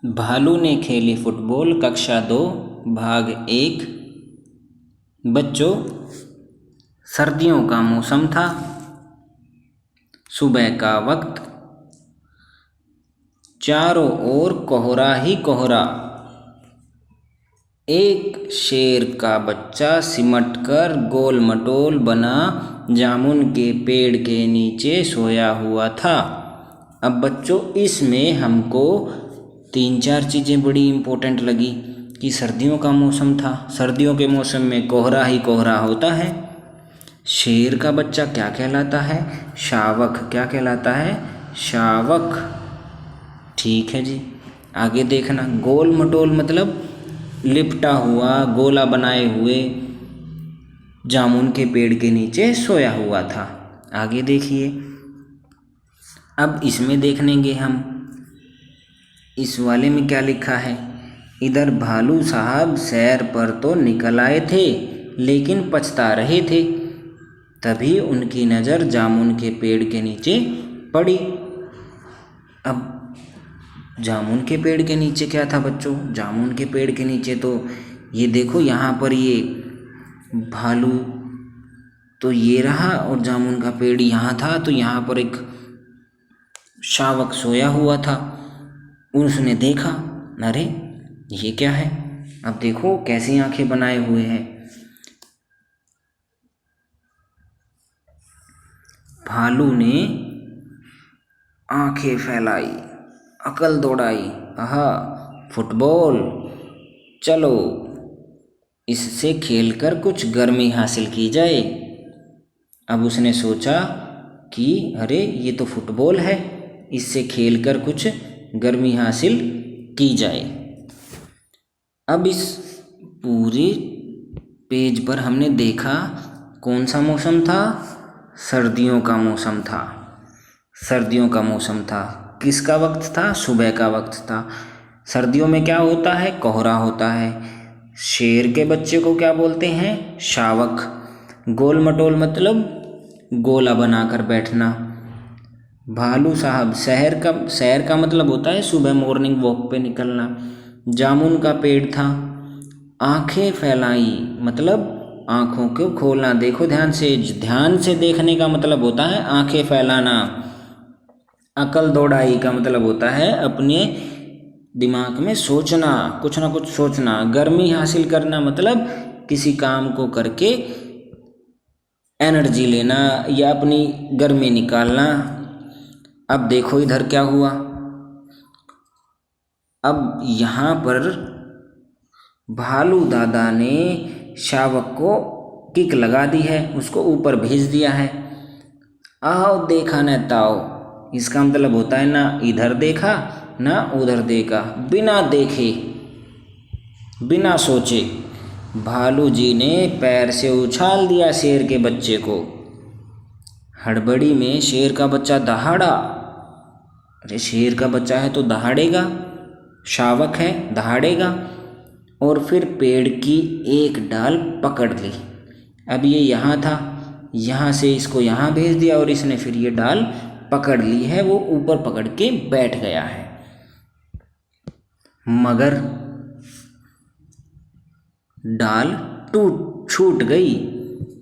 भालू ने खेली फुटबॉल कक्षा 2 भाग 1। बच्चों, सर्दियों का मौसम था। सुबह का वक्त, चारों ओर कोहरा ही कोहरा। एक शेर का बच्चा सिमटकर गोल मटोल बना जामुन के पेड़ के नीचे सोया हुआ था। अब बच्चों, इसमें हमको 3-4 चीज़ें बड़ी इम्पोर्टेंट लगी कि सर्दियों का मौसम था। सर्दियों के मौसम में कोहरा ही कोहरा होता है। शेर का बच्चा क्या कहलाता है? शावक। क्या कहलाता है? शावक। ठीक है जी, आगे देखना। गोल मटोल मतलब लिपटा हुआ, गोला बनाए हुए जामुन के पेड़ के नीचे सोया हुआ था। आगे देखिए, अब इसमें देखेंगे हम इस वाले में क्या लिखा है। इधर भालू साहब सैर पर तो निकल आए थे, लेकिन पछता रहे थे। तभी उनकी नज़र जामुन के पेड़ के नीचे पड़ी। अब जामुन के पेड़ के नीचे क्या था बच्चों? जामुन के पेड़ के नीचे तो ये देखो, यहाँ पर ये भालू तो ये रहा और जामुन का पेड़ यहाँ था। तो यहाँ पर एक शावक सोया हुआ था। उसने देखा, अरे ये क्या है? अब देखो कैसी आंखें बनाए हुए हैं। भालू ने आंखें फैलाई, अकल दौड़ाई। आहा, फुटबॉल, चलो इससे खेलकर कुछ गर्मी हासिल की जाए। अब उसने सोचा कि अरे ये तो फुटबॉल है, इससे खेलकर कुछ गर्मी हासिल की जाए। अब इस पूरे पेज पर हमने देखा कौन सा मौसम था? सर्दियों का मौसम था। सर्दियों का मौसम था। किसका वक्त था? सुबह का वक्त था। सर्दियों में क्या होता है? कोहरा होता है। शेर के बच्चे को क्या बोलते हैं? शावक। गोल मटोल मतलब गोला बनाकर बैठना। भालू साहब सैर का मतलब होता है सुबह मॉर्निंग वॉक पे निकलना। जामुन का पेड़ था। आंखें फैलाई मतलब आंखों को खोलना। देखो ध्यान से देखने का मतलब होता है आंखें फैलाना। अकल दौड़ाई का मतलब होता है अपने दिमाग में सोचना, कुछ ना कुछ सोचना। गर्मी हासिल करना मतलब किसी काम को करके एनर्जी लेना या अपनी गर्मी निकालना। अब देखो इधर क्या हुआ। अब यहाँ पर भालू दादा ने शावक को किक लगा दी है, उसको ऊपर भेज दिया है। आओ देखा न ताओ, इसका मतलब होता है ना इधर देखा ना उधर देखा। बिना देखे बिना सोचे भालू जी ने पैर से उछाल दिया शेर के बच्चे को। हड़बड़ी में शेर का बच्चा दहाड़ा। अरे शेर का बच्चा है तो दहाड़ेगा, शावक है दहाड़ेगा। और फिर पेड़ की एक डाल पकड़ ली। अब ये यहाँ था, यहाँ से इसको यहाँ भेज दिया और इसने फिर ये डाल पकड़ ली है, वो ऊपर पकड़ के बैठ गया है। मगर डाल छूट गई।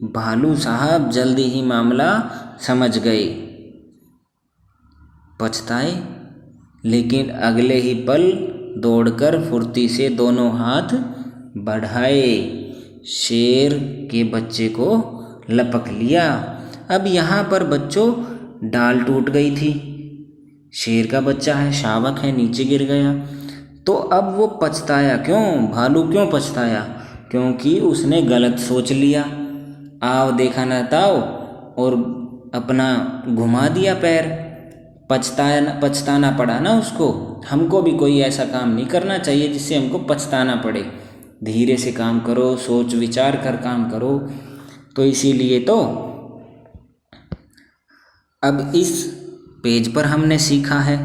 भालू साहब जल्दी ही मामला समझ गए। पछताए, लेकिन अगले ही पल दौड़कर फुर्ती से दोनों हाथ बढ़ाए, शेर के बच्चे को लपक लिया। अब यहाँ पर बच्चों डाल टूट गई थी। शेर का बच्चा है, शावक है, नीचे गिर गया। तो अब वो पछताया क्यों? भालू क्यों पछताया? क्योंकि उसने गलत सोच लिया। आओ देखा ना ताओ और अपना घुमा दिया पैर। पछताना पड़ा ना उसको। हमको भी कोई ऐसा काम नहीं करना चाहिए जिससे हमको पछताना पड़े। धीरे से काम करो, सोच विचार कर काम करो। तो इसीलिए तो अब इस पेज पर हमने सीखा है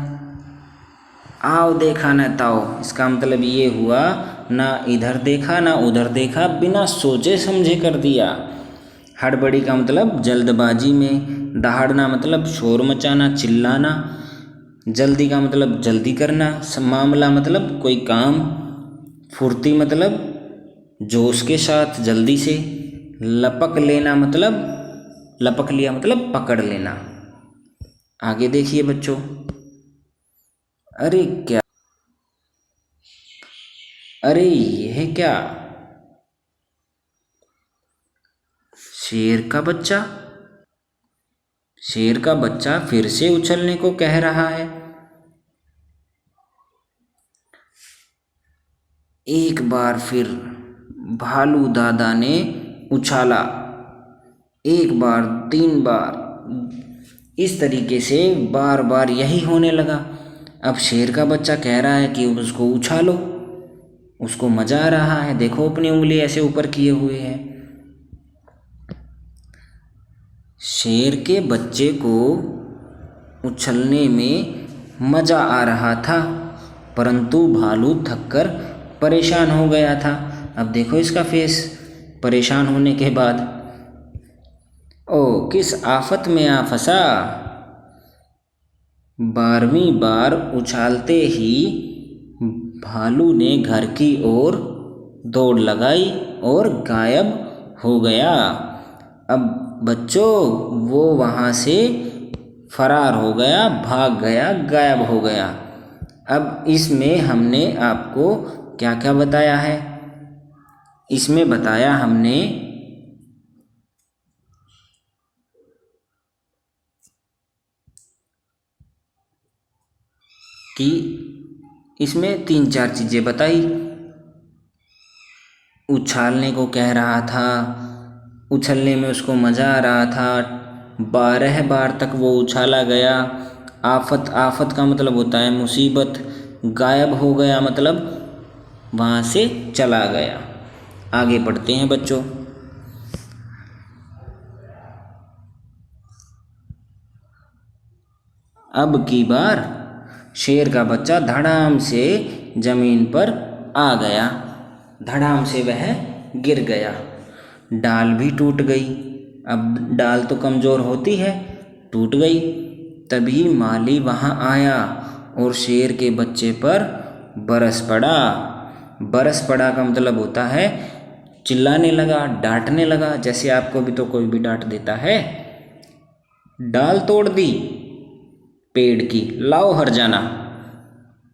आओ देखा न ताओ। इसका मतलब ये हुआ ना इधर देखा ना उधर देखा, बिना सोचे समझे कर दिया। हड़बड़ी का मतलब जल्दबाजी में। दहाड़ना मतलब शोर मचाना, चिल्लाना। जल्दी का मतलब जल्दी करना, मामला मतलब कोई काम, फुर्ती मतलब जोश के साथ जल्दी से, लपक लेना मतलब लपक लिया मतलब पकड़ लेना। आगे देखिए बच्चों। अरे क्या, अरे यह क्या, शेर का बच्चा। शेर का बच्चा फिर से उछलने को कह रहा है। एक बार फिर भालू दादा ने उछाला, एक बार, 3 बार, इस तरीके से बार बार यही होने लगा। अब शेर का बच्चा कह रहा है कि उसको उछालो, उसको मजा आ रहा है, देखो अपनी उंगली ऐसे ऊपर किए हुए है। शेर के बच्चे को उछलने में मजा आ रहा था, परंतु भालू थककर परेशान हो गया था। अब देखो इसका फेस परेशान होने के बाद। ओ किस आफत में आ फंसा। 12वीं बार उछालते ही भालू ने घर की ओर दौड़ लगाई और गायब हो गया। अब बच्चों वो वहाँ से फरार हो गया, भाग गया, गायब हो गया। अब इसमें हमने आपको क्या क्या बताया है? इसमें बताया हमने कि इसमें 3-4 चीज़ें बताई। उछालने को कह रहा था, उछलने में उसको मज़ा आ रहा था, 12 बार तक वो उछाला गया। आफत, आफत का मतलब होता है मुसीबत। गायब हो गया मतलब वहाँ से चला गया। आगे पढ़ते हैं बच्चों। अब की बार शेर का बच्चा धड़ाम से जमीन पर आ गया, धड़ाम से वह गिर गया। डाल भी टूट गई। अब डाल तो कमज़ोर होती है, टूट गई। तभी माली वहाँ आया और शेर के बच्चे पर बरस पड़ा। बरस पड़ा का मतलब होता है चिल्लाने लगा, डांटने लगा। जैसे आपको भी तो कोई भी डांट देता है। डाल तोड़ दी पेड़ की, लाओ हरजाना।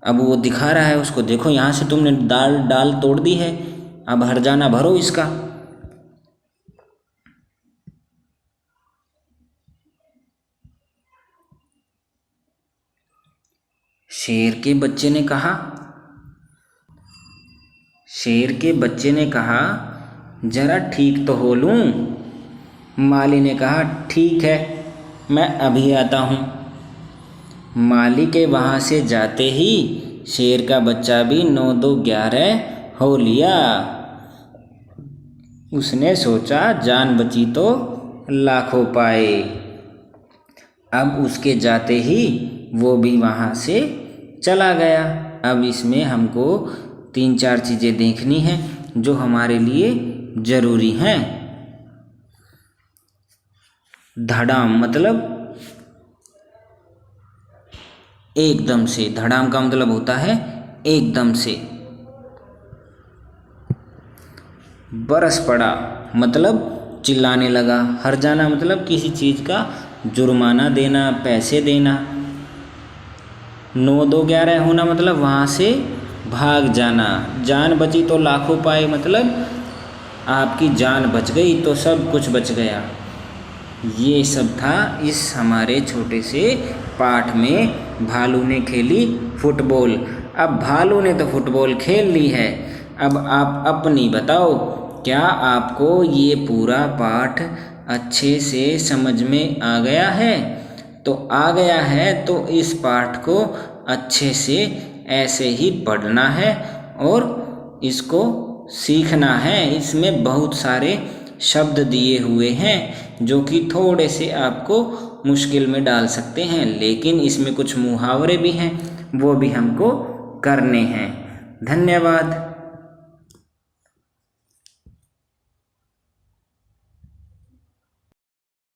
अब वो दिखा रहा है उसको, देखो यहाँ से तुमने डाल तोड़ दी है, अब हरजाना भरो इसका। शेर के बच्चे ने कहा, शेर के बच्चे ने कहा जरा ठीक तो हो लूं। माली ने कहा ठीक है, मैं अभी आता हूँ। माली के वहाँ से जाते ही शेर का बच्चा भी 9 2 11 हो लिया। उसने सोचा जान बची तो लाखों पाए। अब उसके जाते ही वो भी वहाँ से चला गया। अब इसमें हमको 3-4 चीज़ें देखनी हैं जो हमारे लिए ज़रूरी हैं। धड़ाम मतलब एकदम से, धड़ाम का मतलब होता है एकदम से। बरस पड़ा मतलब चिल्लाने लगा। हर्जाना मतलब किसी चीज़ का जुर्माना देना, पैसे देना। 9 2 11 होना मतलब वहाँ से भाग जाना। जान बची तो लाखों पाए मतलब आपकी जान बच गई तो सब कुछ बच गया। ये सब था इस हमारे छोटे से पाठ में। भालू ने खेली फुटबॉल। अब भालू ने तो फुटबॉल खेल ली है, अब आप अपनी बताओ, क्या आपको ये पूरा पाठ अच्छे से समझ में आ गया है? तो आ गया है तो इस पाठ को अच्छे से ऐसे ही पढ़ना है और इसको सीखना है। इसमें बहुत सारे शब्द दिए हुए हैं जो कि थोड़े से आपको मुश्किल में डाल सकते हैं, लेकिन इसमें कुछ मुहावरे भी हैं, वो भी हमको करने हैं। धन्यवाद।